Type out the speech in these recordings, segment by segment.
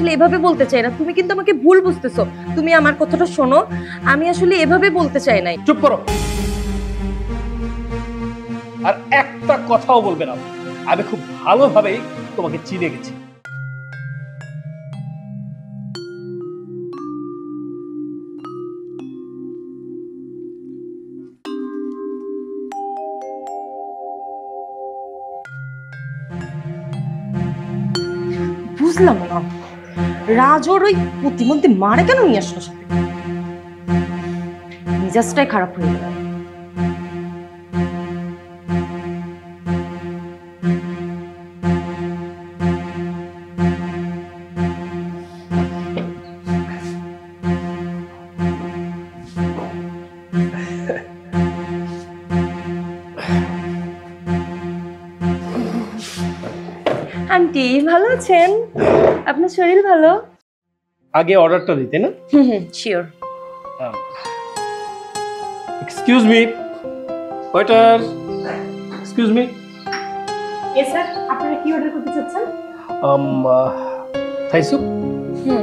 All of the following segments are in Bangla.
আসলে এভাবে বলতে চাই না, তুমি কিন্তু আমাকে ভুল বুঝতেছো। তুমি আমার কথাটা শোনো, আমি আসলে এভাবে বলতে চাই নাই। চুপ করো, আর একটা কথাও বলবে না। আমি খুব ভালোভাবেই তোমাকে চিনে গেছি। বুঝলাম না, রাজর ওই প্রতিমন্ত্রী মারে কেন নিয়ে আসলো সাথে? মেজাজটাই খারাপ হয়ে গেল। আন্টি ভালো আছেন? আপনার শরীর ভালো? আগে অর্ডারটা দিতে না? Hmm hmm, sure. Excuse me waiter, excuse me. Yes sir, আপনারা কি অর্ডার করতে চাচ্ছেন? Thai soup. হুম,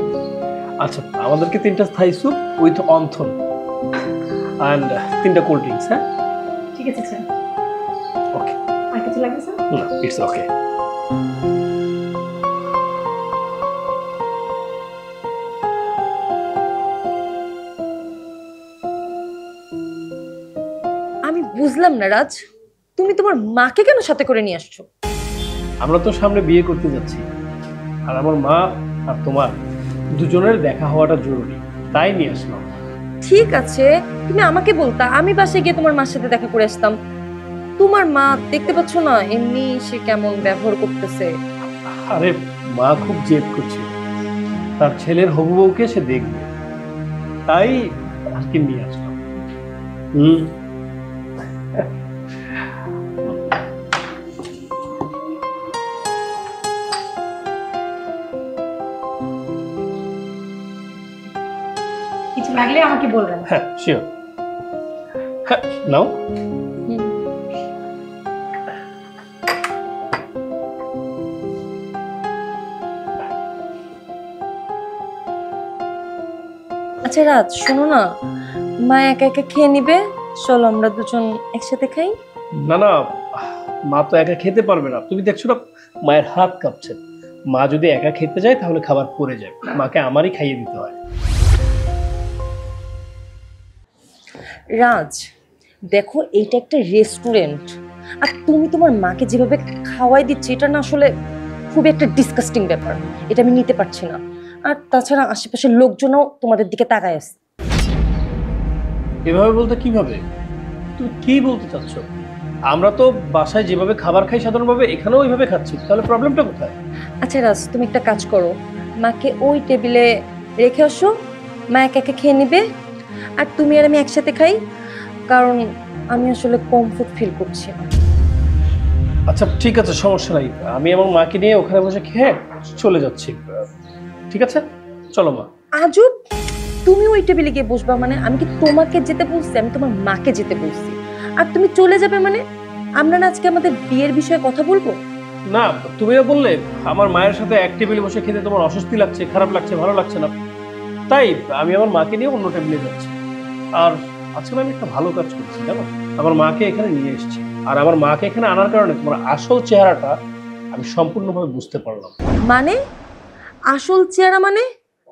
আচ্ছা, আমাদেরকে 3টা Thai soup with wonton and 3টা কোল্ড ড্রিঙ্কস। হ্যাঁ, ঠিক আছে স্যার। ওকে। আর কিছু লাগবে স্যার? না, ইটস ওকে। আমি বুঝলাম না রাজ, তুমি তোমার মাকে কেন সাথে করে নিয়ে আসছো? আমরা তো সামনে বিয়ে করতে যাচ্ছি, আর আমার মা আর তোমার দুজনের দেখা হওয়াটা জরুরি, তাই নিয়ে আসলাম। ঠিক আছে, তুমি আমাকে বলতা, আমি বাসায় গিয়ে তোমার মার সাথে দেখা করে আসতাম। তোমার মা দেখতে পাচ্ছ না এমনি সে কেমন ব্যবহার করতেছে। আরে, মা খুব জেদ করছে, তার ছেলের হবু বউকে সে দেখবে, তাই আর কি নিয়ে আসলাম। হুম। কিছু লাগলে আমাকে বলবেন। হ্যাঁ, শিওর। হ্যাঁ, নাও। আচ্ছা রাজ, শোনো না, মা একা একা খেয়ে নিবে, চলো আমরা দুজন একসাথে খাই। না না, মা তো একা খেতে পারবে না। তুমি দেখছো না মায়ের হাত কাঁপছে। মা যদি একা খেতে যায় তাহলে খাবার পড়ে যায়, মাকে আমারই খাইয়ে দিতে হয়। রাজ দেখো, এইটা একটা রেস্টুরেন্ট, আর তুমি তোমার মাকে যেভাবে খাওয়াই দিচ্ছ, এটা না আসলে খুব একটা ডিসকাস্টিং ব্যাপার। এটা আমি নিতে পারছি না। আর তাছাড়া আশেপাশের লোকজনও তোমাদের দিকে তাকায় আছে। এভাবে বলতে কিভাবে? তুমি কি বলতে চাচ্ছ? আমরা তো বাসায় যেভাবে খাবার খাই সাধারণভাবে এখানেও ওইভাবে খাচ্ছি, তাহলে প্রবলেমটা কোথায়? আচ্ছা রাজ, তুমি একটা কাজ করো, মাকে ওই টেবিলে রেখে আসো, মা একা একা খেয়ে নিবে, আর তুমি আর আমি একসাথে খাই, কারণ আমি আসলে কমফোর্ট ফিল করছি না। আচ্ছা ঠিক আছে, সমস্যা নাই। আমি আমার মাকে নিয়ে ওখানে বসে খেয়ে চলে যাচ্ছি। ঠিক আছে, চলো মা। আজব, তুমি ওই টেবিলে গিয়ে বসবা মানে? আমি কি তোমাকে যেতে বলছি? আমি তোমার মাকে যেতে বলছি। আর তুমি চলে যাবে মানে? আমরা না আজকে আমাদের বিয়ের বিষয়ে কথা বলবো? না, তুমিও বললে আমার মায়ের সাথে এক টেবিলে বসে খেতে তোমার অস্বস্তি লাগছে, খারাপ লাগছে, ভালো লাগছে না, তাই আমি আমার মাকে নিয়ে অন্য টেবিলে যাচ্ছি। আর আজকে আমি একটা ভালো কাজ করছি জানো, আমার মাকে এখানে নিয়ে এসেছি। আর আমার মাকে এখানে আনার কারণে তোমার আসল চেহারাটা আমি সম্পূর্ণভাবে বুঝতে পারলাম। মানে আসল চেহারা মানে?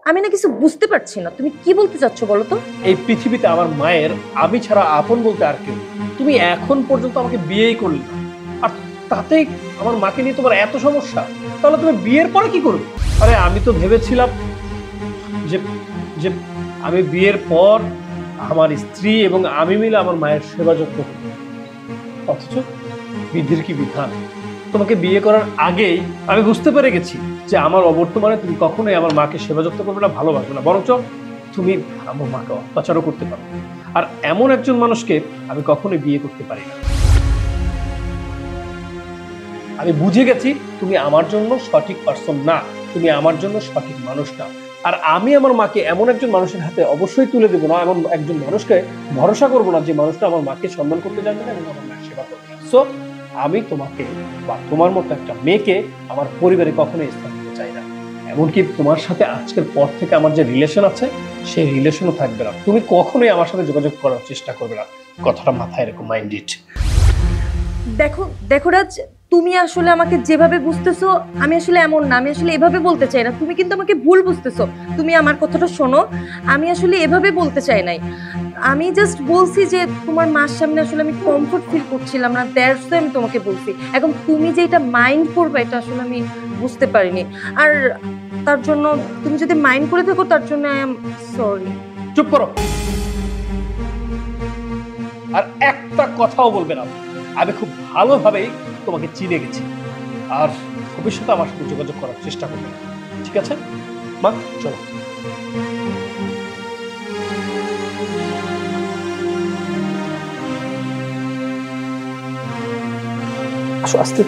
আমি না কিছু বুঝতে পারছি না, তুমি কি বলতে চাচ্ছো বলো তো? এই পৃথিবীতে আমার মায়ের আমি ছাড়া আপন বলতে আর কেউ নেই। তুমি এখন পর্যন্ত আমাকে বিয়েই করলে না, আর তাতে আমার মাকে নিয়ে তোমার এত সমস্যা, তাহলে তুমি বিয়ের পরে কি করবে? আরে আমি তো ভেবেছিলাম যে যে আমি বিয়ের পর আমার স্ত্রী এবং আমি মিলে আমার মায়ের সেবা যত্ন করব, অথচ বিধির কি বিধান, তোমাকে বিয়ে করার আগেই আমি বুঝতে পেরে গেছি যে আমার অবর্তমানে তুমি কখনোই আমার মাকে সেবা যত্ন করবে না, ভালোবাসবে না, বরঞ্চ তুমি আমার মাকে অত্যাচারও করতে পারো। আর এমন একজন মানুষকে আমি কখনোই বিয়ে করতে পারি না। আমি বুঝে গেছি তুমি আমার জন্য সঠিক পার্সন না, তুমি আমার জন্য সঠিক মানুষ না। আর আমি আমার মাকে এমন একজন মানুষের হাতে অবশ্যই তুলে দেবো না, এমন একজন মানুষকে ভরসা করবো না যে মানুষটা আমার মাকে সম্মান করতে জানবে না এবং আমার মায়ের সেবা করবে না। সো আমি তোমাকে বা তোমার মতো একটা মেয়েকে আমার পরিবারে কখনোই স্থান দিতে চাই না। এমনকি তোমার সাথে আজকের পর থেকে আমার যে রিলেশন আছে সেই রিলেশনও থাকবে না। তুমি কখনোই আমার সাথে যোগাযোগ করার চেষ্টা করবে না, কথাটা মাথায় রেখো, মাইন্ড ইট। দেখো দেখো রাজ, তুমি আসলে আমাকে যেভাবে বুঝতেছো আমি আসলে এমন না, আমি আসলে এভাবে বলতে চাই না। তুমি কিন্তু আমাকে ভুল বুঝতেছো। তুমি আমার কথাটা শোনো, আমি আসলে এভাবে বলতে চাই নাই। আমি জাস্ট বলছি যে তোমার মার সামনে আসলে আমি কমফোর্ট ফিল করছিলাম না, দ্যাটস ওয়াই আমি তোমাকে বলছি। এখন তুমি যে এটা মাইন্ড করবে এটা আসলে আমি বুঝতে পারিনি। আর তার জন্য তুমি যদি মাইন্ড করে থাকো তার জন্য আই এম সরি। চুপ করো, আর একটা কথাও বলবে না। আমি খুব ভালোভাবেই তোমাকে চিনে গেছি, আর ভবিষ্যতে আমার সাথে যোগাযোগ করার চেষ্টা করবে, ঠিক আছে? মা চলো। আসো আস্তে।